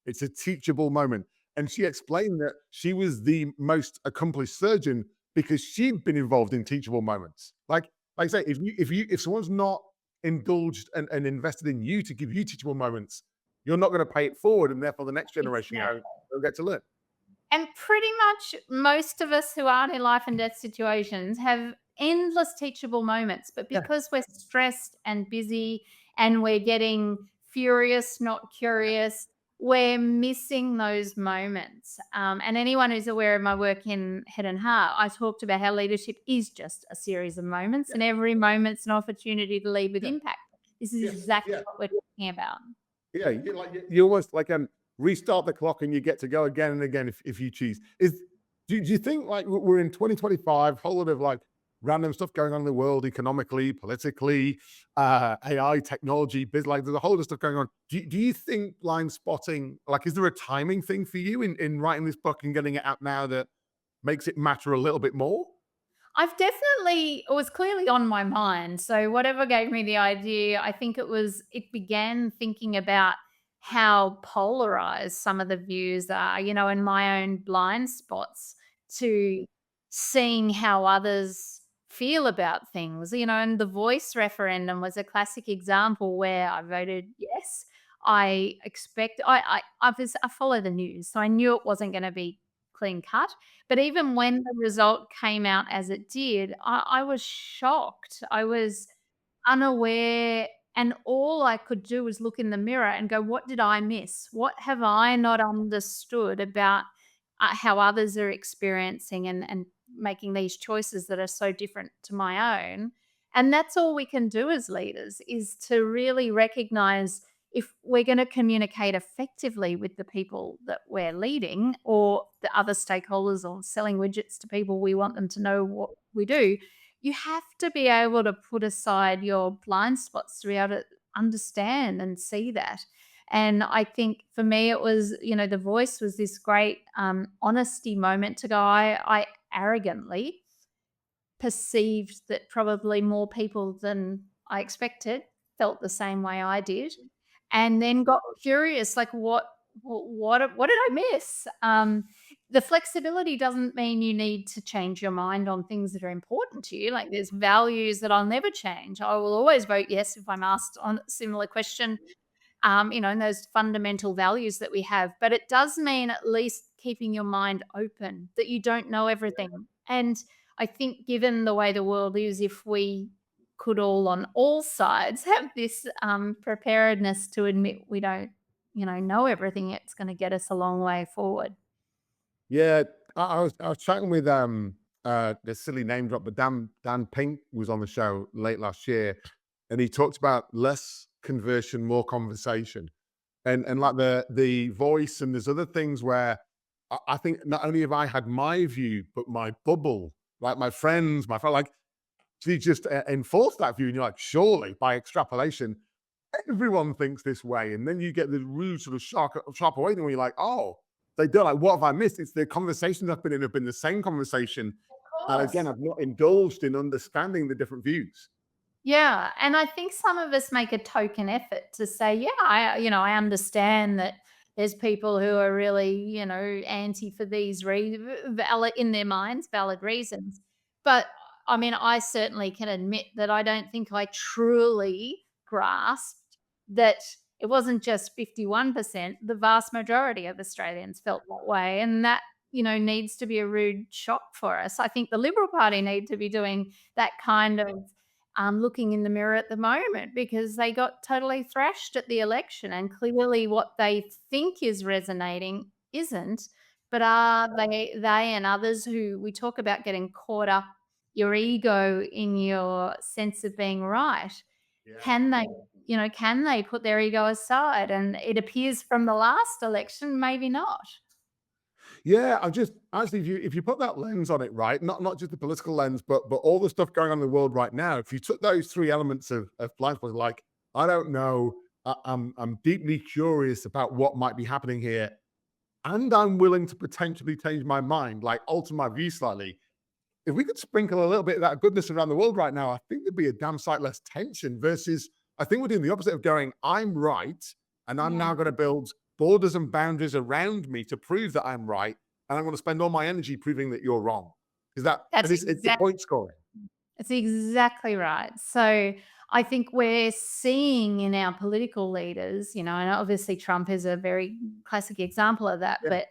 Speaker 1: It's a teachable moment. And she explained that she was the most accomplished surgeon because she'd been involved in teachable moments. Like I say, if someone's not indulged and invested in you to give you teachable moments, you're not going to pay it forward, and therefore the next generation don't get to learn.
Speaker 2: And pretty much most of us who aren't in life and death situations have endless teachable moments, but
Speaker 1: Yeah,
Speaker 2: because we're stressed and busy and we're getting furious, not
Speaker 1: yeah,
Speaker 2: curious, we're missing those moments. And anyone who's aware of my work in Head and Heart, I talked about how leadership is just a series of moments,
Speaker 1: yeah,
Speaker 2: and every moment's an opportunity to lead with
Speaker 1: yeah,
Speaker 2: impact. This is
Speaker 1: yes,
Speaker 2: exactly
Speaker 1: yeah.
Speaker 2: what we're talking about.
Speaker 1: Yeah, you almost like restart the clock and you get to go again and again if you choose. Do you think like we're in 2025, whole lot of like random stuff going on in the world economically, politically, AI, technology, like there's a whole lot of stuff going on. Do you think blind spotting, like, is there a timing thing for you in writing this book and getting it out now that makes it matter a little bit more?
Speaker 2: I've definitely it was clearly on my mind. So whatever gave me the idea, I think it began thinking about how polarized some of the views are, and my own blind spots to seeing how others feel about things, and the voice referendum was a classic example where I voted yes. I follow the news, so I knew it wasn't going to be clean cut, but even when the result came out as it did, I was shocked. I was unaware, and all I could do was look in the mirror and go, "What did I miss? What have I not understood about, how others are experiencing and making these choices that are so different to my own?" And that's all we can do as leaders is to really recognize if we're going to communicate effectively with the people that we're leading or the other stakeholders or selling widgets to people we want them to know what we do, you have to be able to put aside your blind spots to be able to understand and see that. And I think for me, it was, the voice was this great honesty moment to go, I arrogantly perceived that probably more people than I expected felt the same way I did, and then got curious, like what did I miss? The flexibility doesn't mean you need to change your mind on things that are important to you. Like there's values that I'll never change. I will always vote yes if I'm asked on a similar question, and those fundamental values that we have. But it does mean at least keeping your mind open that you don't know everything. And I think, given the way the world is, if we could all on all sides have this preparedness to admit we don't, know everything, it's going to get us a long way forward.
Speaker 1: Yeah, I was chatting with the silly name drop, but Dan Pink was on the show late last year, and he talked about less conversion, more conversation, and like the voice, and there's other things where I think not only have I had my view, but my bubble, like my friends, like she just enforced that view, and you're like, surely by extrapolation, everyone thinks this way. And then you get the rude sort of sharp awakening where you're like, oh, they don't, like, what have I missed? It's the conversations I've been in have been the same conversation. And again,
Speaker 2: Course.
Speaker 1: I've not indulged in understanding the different views.
Speaker 2: Yeah, and I think some of us make a token effort to say, yeah, I understand that there's people who are really, anti for these valid in their minds, valid reasons. But I mean, I certainly can admit that I don't think I truly grasped that it wasn't just 51%, the vast majority of Australians felt that way. And that, needs to be a rude shock for us. I think the Liberal Party need to be doing that kind of looking in the mirror at the moment because they got totally thrashed at the election, and clearly what they think is resonating isn't. but are they and others who we talk about getting caught up, your ego in your sense of being right,
Speaker 1: Yeah.
Speaker 2: can they, can they put their ego aside? And it appears from the last election, maybe not.
Speaker 1: Yeah, I'm just actually, if you put that lens on it, right, not just the political lens, but all the stuff going on in the world right now. If you took those three elements of blind spot, like I don't know, I'm deeply curious about what might be happening here, and I'm willing to potentially change my mind, like alter my view slightly. If we could sprinkle a little bit of that goodness around the world right now, I think there'd be a damn sight less tension versus I think we're doing the opposite of going, I'm right, and I'm
Speaker 2: Yeah.
Speaker 1: now going to build borders and boundaries around me to prove that I'm right. And I'm going to spend all my energy proving that you're wrong. Is that, and
Speaker 2: That's
Speaker 1: it's the
Speaker 2: exactly
Speaker 1: point scoring.
Speaker 2: That's exactly right. So I think we're seeing in our political leaders, and obviously Trump is a very classic example of that,
Speaker 1: Yeah.
Speaker 2: but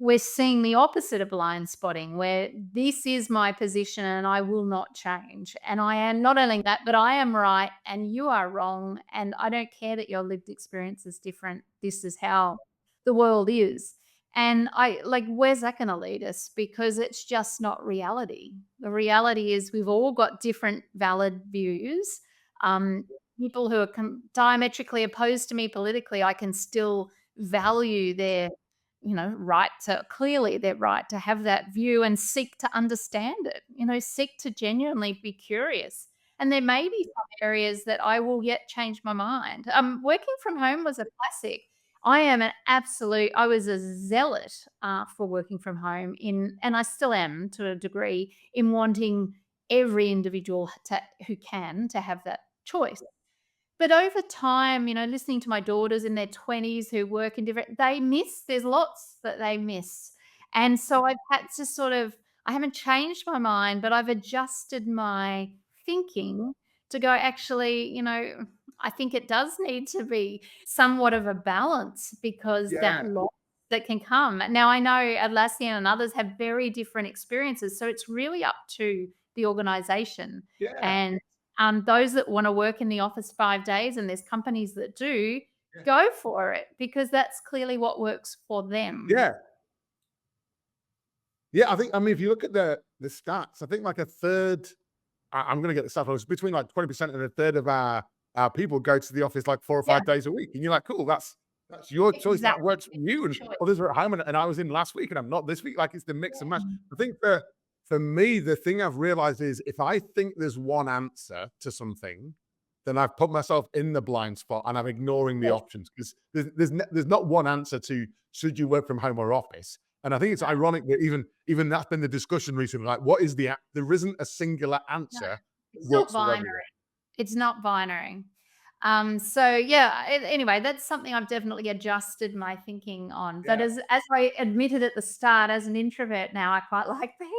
Speaker 2: we're seeing the opposite of blind spotting, where this is my position and I will not change. And I am not only that, but I am right and you are wrong. And I don't care that your lived experience is different. This is how the world is. And I like, where's that going to lead us? Because it's just not reality. The reality is we've all got different valid views. Um, People who are diametrically opposed to me politically, I can still value their, right to clearly their right to have that view and seek to understand it. Seek to genuinely be curious. And there may be some areas that I will yet change my mind. Working from home was a classic. I was a zealot for working from home and I still am to a degree in wanting every individual who can to have that choice. But over time, listening to my daughters in their 20s who work in there's lots that they miss. And so I've had to I haven't changed my mind, but I've adjusted my thinking to go, actually, I think it does need to be somewhat of a balance because that
Speaker 1: Yeah.
Speaker 2: loss that can come. Now, I know Atlassian and others have very different experiences. So it's really up to the organization.
Speaker 1: Yeah.
Speaker 2: And those that want to work in the office 5 days, and there's companies that do,
Speaker 1: Yeah.
Speaker 2: go for it because that's clearly what works for them.
Speaker 1: Yeah. Yeah. I mean, if you look at the stats, I think like a third, I'm going to get the stuff. It's between like 20% and a third of our people go to the office like 4 or 5 days a week. And you're like, cool, that's your choice. That
Speaker 2: Exactly.
Speaker 1: works for you. And
Speaker 2: Choice.
Speaker 1: others are at home. And I was in last week and I'm not this week. Like it's the mix and match.
Speaker 2: Yeah.
Speaker 1: I think for me, the thing I've realized is if I think there's one answer to something, then I've put myself in the blind spot and I'm ignoring the
Speaker 2: Yes.
Speaker 1: options because there's not one answer to should you work from home or office. And I think it's
Speaker 2: No,
Speaker 1: ironic that even that's been the discussion recently. Like, what is there isn't a singular
Speaker 2: no.
Speaker 1: answer that
Speaker 2: It's not
Speaker 1: works for
Speaker 2: binary.
Speaker 1: everyone.
Speaker 2: It's not binary. So yeah, anyway, that's something I've definitely adjusted my thinking on. But
Speaker 1: Yeah.
Speaker 2: as I admitted at the start, as an introvert now, I quite like being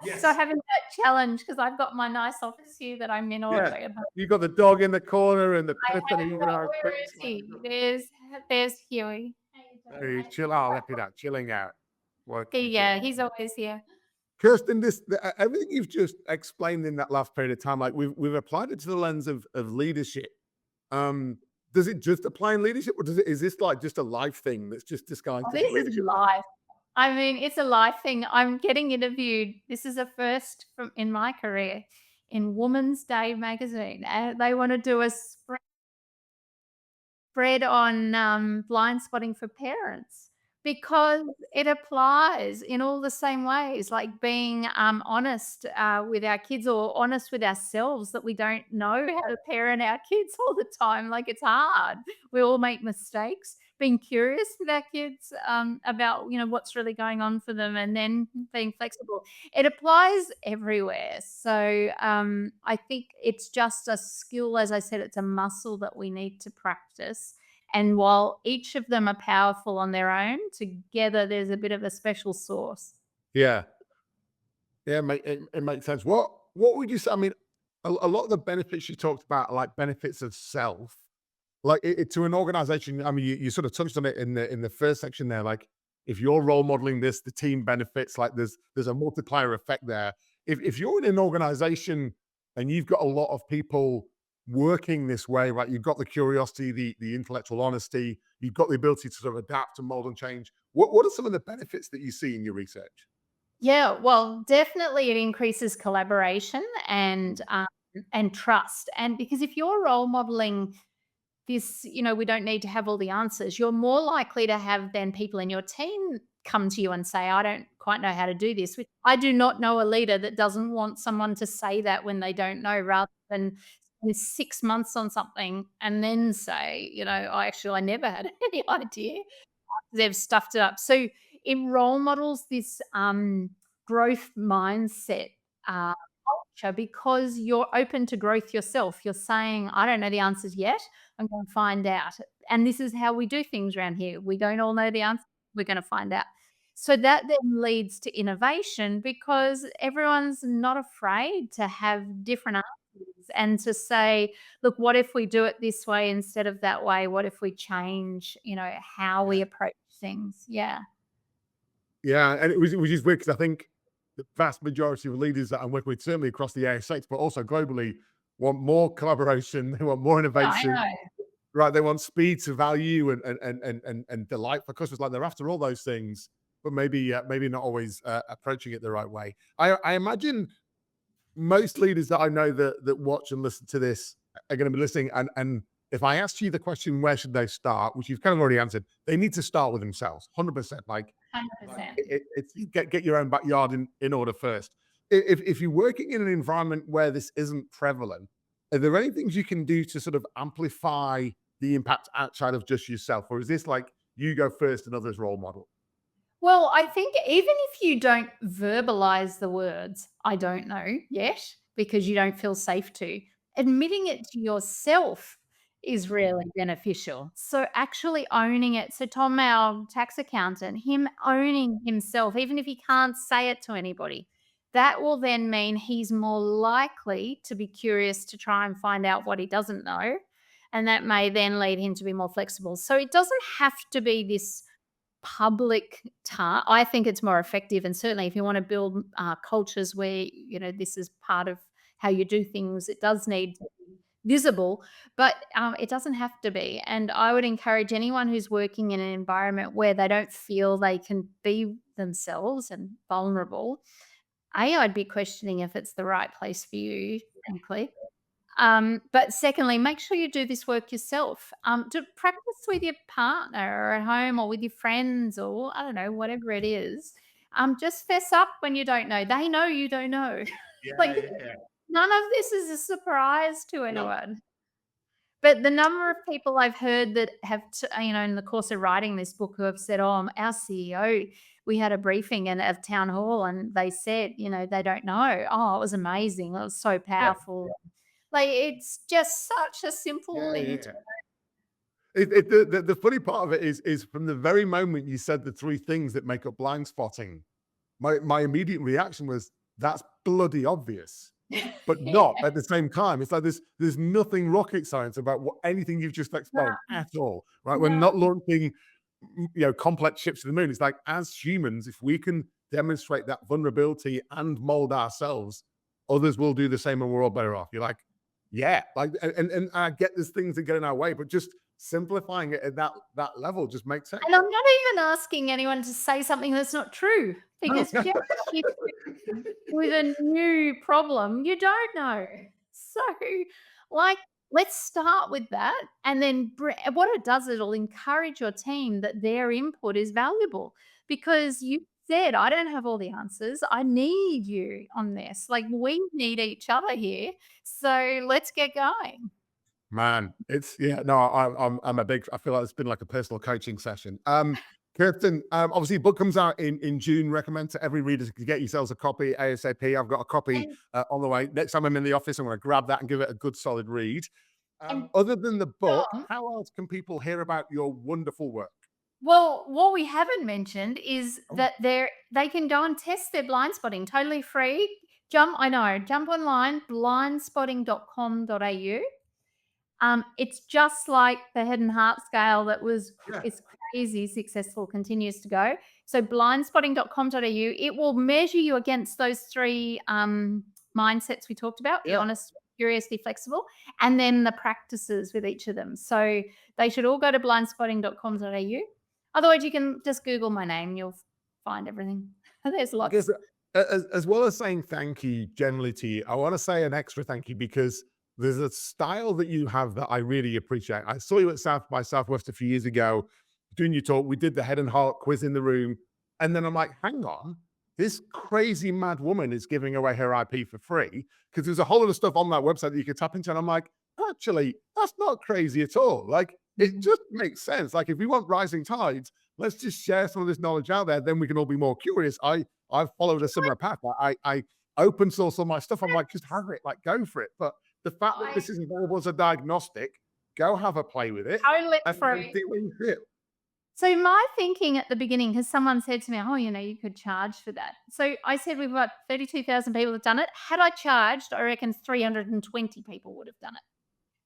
Speaker 2: so
Speaker 1: Yes.
Speaker 2: having that challenge because I've got my nice office here that I'm in
Speaker 1: Yeah.
Speaker 2: already. But
Speaker 1: You got the dog in the corner and the
Speaker 2: I
Speaker 1: pet and
Speaker 2: have
Speaker 1: you're
Speaker 2: got,
Speaker 1: gonna
Speaker 2: where is he? There's Huey. How you doing,
Speaker 1: very
Speaker 2: mate?
Speaker 1: chill. Oh, let it out, chilling out. Working.
Speaker 2: Yeah, he's always here.
Speaker 1: Kirsten, everything you've just explained in that last period of time, like we've applied it to the lens of leadership. Um, does it just apply in leadership, or is this like just a life thing that's just
Speaker 2: Oh,
Speaker 1: disguised as a
Speaker 2: this is
Speaker 1: leadership thing?
Speaker 2: life. I mean, it's a life thing. I'm getting interviewed. This is a first from in my career in Woman's Day magazine. They want to do a spread on blind spotting for parents because it applies in all the same ways, like being honest with our kids or honest with ourselves that we don't know how to parent our kids all the time. Like it's hard. We all make mistakes. Being curious with our kids about what's really going on for them, and then being flexible. It applies everywhere. So I think it's just a skill. As I said, it's a muscle that we need to practice. And while each of them are powerful on their own, together there's a bit of a special sauce.
Speaker 1: Yeah, yeah, it makes sense. What would you say? I mean, a lot of the benefits you talked about, are like benefits of self, like to an organization. I mean, you sort of touched on it in the first section there. Like, if you're role modeling this, the team benefits. Like, there's a multiplier effect there. If you're in an organization and you've got a lot of people working this way, right? You've got the curiosity, the intellectual honesty, you've got the ability to sort of adapt and mold and change. What are some of the benefits that you see in your research?
Speaker 2: Yeah, well, definitely it increases collaboration and trust. And because if you're role modeling this, we don't need to have all the answers, you're more likely to have then people in your team come to you and say, I don't quite know how to do this. Which I do not know a leader that doesn't want someone to say that when they don't know, rather than spend 6 months on something and then say, I never had any idea. They've stuffed it up. So it role models this growth mindset uh, culture because you're open to growth yourself. You're saying, I don't know the answers yet. I'm going to find out. And this is how we do things around here. We don't all know the answer. We're going to find out. So that then leads to innovation because everyone's not afraid to have different answers and to say, look, what if we do it this way instead of that way? What if we change, how we approach things? Yeah.
Speaker 1: Yeah, and which is weird because I think the vast majority of leaders that I'm working with, certainly across the ASX, but also globally, want more collaboration. They want more
Speaker 2: Yeah, I
Speaker 1: innovation,
Speaker 2: know.
Speaker 1: right? They want speed to value and delight for customers. Like they're after all those things, but maybe not always approaching it the right way. I imagine most leaders that I know that watch and listen to this are going to be listening. And if I asked you the question, where should they start, which you've kind of already answered, they need to start with themselves, 100%. Like
Speaker 2: 100%.
Speaker 1: it's get your own backyard in order first. If you're working in an environment where this isn't prevalent, are there any things you can do to sort of amplify the impact outside of just yourself, or is this like you go first and others role model?
Speaker 2: Well, I think even if you don't verbalize the words, I don't know yet, because you don't feel safe to, admitting it to yourself is really beneficial. So actually owning it. So Tom, our tax accountant, him owning himself, even if he can't say it to anybody, that will then mean he's more likely to be curious to try and find out what he doesn't know. And that may then lead him to be more flexible. So it doesn't have to be this public I think it's more effective, and certainly if you want to build cultures where this is part of how you do things, it does need to be visible, but it doesn't have to be. And I would encourage anyone who's working in an environment where they don't feel they can be themselves and vulnerable, I'd be questioning if it's the right place for you, frankly. But secondly, make sure you do this work yourself. To practice with your partner or at home or with your friends or I don't know, whatever it is. Just fess up when you don't know. They know you don't know.
Speaker 1: Yeah,
Speaker 2: Like
Speaker 1: yeah, yeah.
Speaker 2: none of this is a surprise to
Speaker 1: No.
Speaker 2: anyone. But the number of people I've heard that have, in the course of writing this book, who have said, "Oh, our CEO, we had a briefing and at town hall, and they said, they don't know. Oh, it was amazing. It was so
Speaker 1: Yeah,
Speaker 2: powerful." Like, it's just such a simple
Speaker 1: yeah,
Speaker 2: thing to
Speaker 1: yeah. The funny part of it is from the very moment you said the three things that make up blind spotting, my immediate reaction was that's bloody obvious, but
Speaker 2: Yeah,
Speaker 1: not at the same time. It's like there's nothing rocket science about what anything you've just
Speaker 2: no,
Speaker 1: explained at all, right? We're
Speaker 2: no.
Speaker 1: not launching complex ships to the moon. It's like as humans, if we can demonstrate that vulnerability and mold ourselves, others will do the same, and we're all better off. You're like, yeah, like, and I get there's things that get in our way, but just simplifying it at that level just makes sense.
Speaker 2: And I'm not even asking anyone to say something that's not true,
Speaker 1: No,
Speaker 2: because just if with a new problem, you don't know. So, like, let's start with that. And then what it does, it'll encourage your team that their input is valuable because you said, I don't have all the answers. I need you on this. Like, we need each other here. So let's get going.
Speaker 1: man, it's yeah. No, I'm a big. I feel like it's been like a personal coaching session. Kirsten, obviously, book comes out in June. Recommend to every reader to get yourselves a copy ASAP. I've got a copy
Speaker 2: And,
Speaker 1: on the way. Next time I'm in the office, I'm going to grab that and give it a good solid read.
Speaker 2: and
Speaker 1: Other than the book,
Speaker 2: Dom,
Speaker 1: how else can people hear about your wonderful work?
Speaker 2: well, what we haven't mentioned is
Speaker 1: Oh,
Speaker 2: that they can go and test their blind spotting totally free. Jump online, blindspotting.com.au. It's just like the head and heart scale that was
Speaker 1: yeah,
Speaker 2: is crazy successful, continues to go. So blindspotting.com.au, it will measure you against those three mindsets we talked about: be
Speaker 1: yeah.
Speaker 2: honest, curious, be flexible, and then the practices with each of them. So they should all go to blindspotting.com.au. Otherwise, you can just Google my name. You'll find everything. There's
Speaker 1: I guess
Speaker 2: lots.
Speaker 1: as well as saying thank you generally to you, I want to say an extra thank you because there's a style that you have that I really appreciate. I saw you at South by Southwest a few years ago doing your talk. We did the head and heart quiz in the room. And then I'm like, hang on, this crazy mad woman is giving away her IP for free because there's a whole lot of stuff on that website that you can tap into. And I'm like, actually, that's not crazy at all. Like, it
Speaker 2: Mhm.
Speaker 1: just makes sense. Like, if we want rising tides, let's just share some of this knowledge out there. Then we can all be more curious. I've followed a similar path. I open source all my stuff. I'm like, just have it, like go for it. But the fact that
Speaker 2: I
Speaker 1: this is available as a diagnostic, go have a play with it
Speaker 2: totally
Speaker 1: and
Speaker 2: free.
Speaker 1: see what you feel.
Speaker 2: So my thinking at the beginning, because someone said to me, "Oh, you could charge for that." So I said, "We've got 32,000 people have done it. Had I charged, I reckon 320 people would have done it."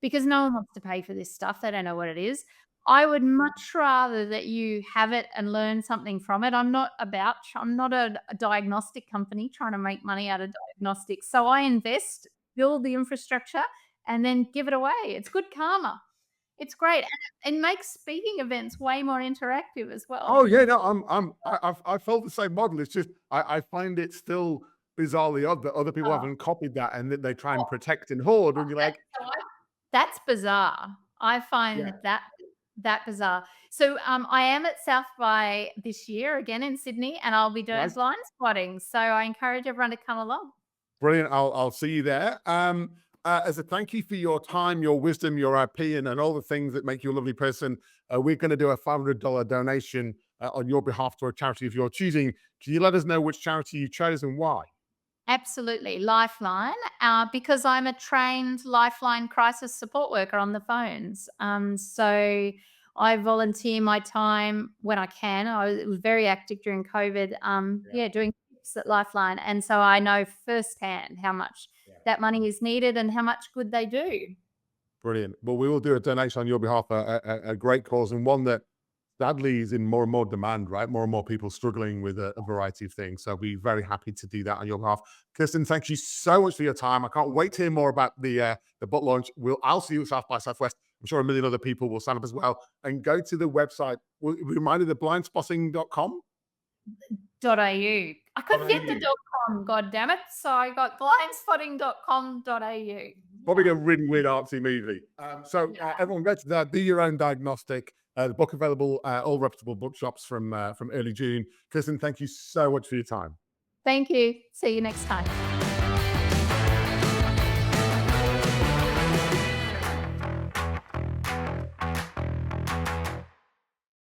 Speaker 2: Because no one wants to pay for this stuff. They don't know what it is. I would much rather that you have it and learn something from it. I'm not a diagnostic company trying to make money out of diagnostics. So I invest, build the infrastructure, and then give it away. It's good karma. It's great. And it makes speaking events way more interactive as
Speaker 1: Oh
Speaker 2: well.
Speaker 1: yeah, no, I felt the same model. It's just I find it still bizarrely odd that other people
Speaker 2: Oh,
Speaker 1: haven't copied that and that they try and protect and hoard. And you're like,
Speaker 2: that's bizarre. I find
Speaker 1: yeah,
Speaker 2: that bizarre. So, I am at South by this year again in Sydney, and I'll be doing
Speaker 1: right.
Speaker 2: blind spotting. So I encourage everyone to come along.
Speaker 1: Brilliant. I'll see you there. As a thank you for your time, your wisdom, your IP, and all the things that make you a lovely person, we're going to do a $500 donation on your behalf to a charity of your choosing. Can you let us know which charity you chose and why?
Speaker 2: Absolutely, Lifeline, because I'm a trained Lifeline crisis support worker on the phones. So I volunteer my time when I can. I was very active during COVID.
Speaker 1: Yeah,
Speaker 2: Yeah, doing tips at Lifeline, and so I know firsthand how much
Speaker 1: yeah.
Speaker 2: that money is needed and how much good they do.
Speaker 1: Brilliant. Well, we will do a donation on your behalf, a great cause and one that sadly is in more and more demand, right? More and more people struggling with a variety of things. So we're very happy to do that on your behalf. Kirstin, thank you so much for your time. I can't wait to hear more about the book launch. I'll see you at South by Southwest. I'm sure a million other people will sign up as well. And go to the website. Remind you the blindspotting.com.
Speaker 2: .au. I couldn't get the .com, god damn it. So I got blindspotting.com.au.
Speaker 1: Probably a really weird artsy movie. Everyone go to that, do your own diagnostic. The book available, all reputable bookshops from early June. Kirstin, thank you so much for your time.
Speaker 2: Thank you. See you next time.